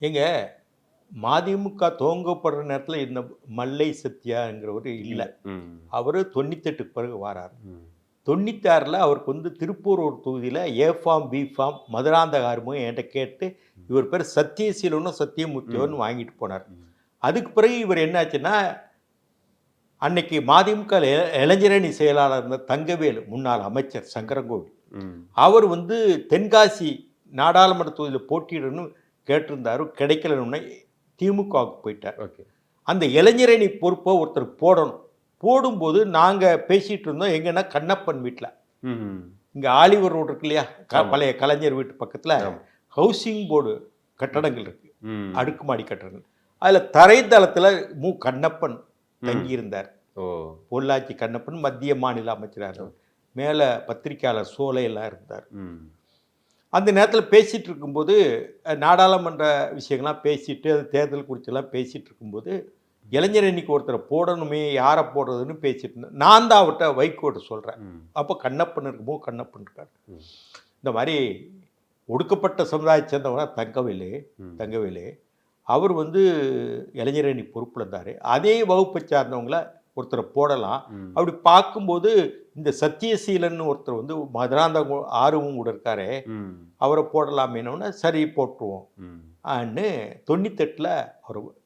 எங்க மதிமுக துவங்கப்படுற நேரத்துல இந்த மல்லை சத்யாங்கிறவரு இல்ல. இல்ல. ம். அவரு 98க்கு பிறகு வாராரு. ம். 96ல அவருக்கு திருப்பூர் தொகுதியில ஏ ஃபார்ம், பி ஃபார்ம் மதுராந்தகாரமும் என்ட்ட கேட்டு, ம். இவர் பேர் சத்தியசீலனும், ம். சத்தியமூர்த்தியோன்னு வாங்கிட்டு போனாரு. ம். அதுக்கு பிறகு இவர் என்னாச்சுன்னா, அன்னைக்கு மதிமுக இளைஞரணி செயலாளர் இருந்த தங்கவேலு, முன்னாள் அமைச்சர் சங்கரன்கோவில். ம். அவர் தென்காசி நாடாளுமன்ற தொகுதியில போட்டியிடணும்னு கேட்டிருந்தாரு. கிடைக்கலன்னோனே திமுகவுக்கு போயிட்டார். ஓகே. அந்த இளைஞரணி பொறுப்ப ஒருத்தருக்கு போடணும். போடும்போது நாங்க பேசிட்டு இருந்தோம். எங்கன்னா கண்ணப்பன் வீட்ல. ம். இங்க ஆலிவர் ரோடு இருக்கு இல்லையா? ஆமா. பழைய கலைஞர் வீட்டு பக்கத்துல ஆமா. ஹவுசிங் போர்டு கட்டடங்கள் இருக்கு. ம். அடுக்குமாடி கட்டடங்கள். அதுல தரைத்தளத்துல கண்ணப்பன் ம். தங்கியிருந்தார். ஓ! பொள்ளாச்சி கண்ணப்பன் மத்திய மாநில அமைச்சரா இருந்தார். மேல பத்திரிக்கையாளர் சோலை எல்லாம் இருந்தார். ம். அந்த நேரத்துல பேசிட்டு இருக்கும்போது, நாடாளுமன்ற விஷயங்கள்லாம் பேசிட்டு, அது தேர்தல் குறிச்செல்லாம் பேசிட்டு இருக்கும்போது, இளைஞர் அணிக்கு ஒருத்தர போடணுமே, யார போடுறதுன்னு பேசிட்டு இருந்தேன். நான் தான் அவர்ட்ட வைகோட்ட சொல்றேன். ம். அப்ப கண்ணப்பன் இருக்கும். கண்ணப்பன் இருக்காரு. ம். இந்த மாரி ஒடுக்கப்பட்ட சமுதாயத்தை சேர்ந்தவரா தங்கவேலு. ம். தங்கவேலு. அவர் இளைஞர் அணி பொறுப்புல இருந்தாரு. அதே வகுப்பை சார்ந்தவங்கள ஒருத்தர போடலாம். ம். அப்படி பார்க்கும்போது, இந்த சத்தியசீலன் ஒருத்தர் மதுராந்தகம் ஆர்வம் கூட இருக்காரே, ம். அவர போடலாமேன்னோனே, சரி போட்டுருவோம். ம். ஆன்னு 98ல அவரு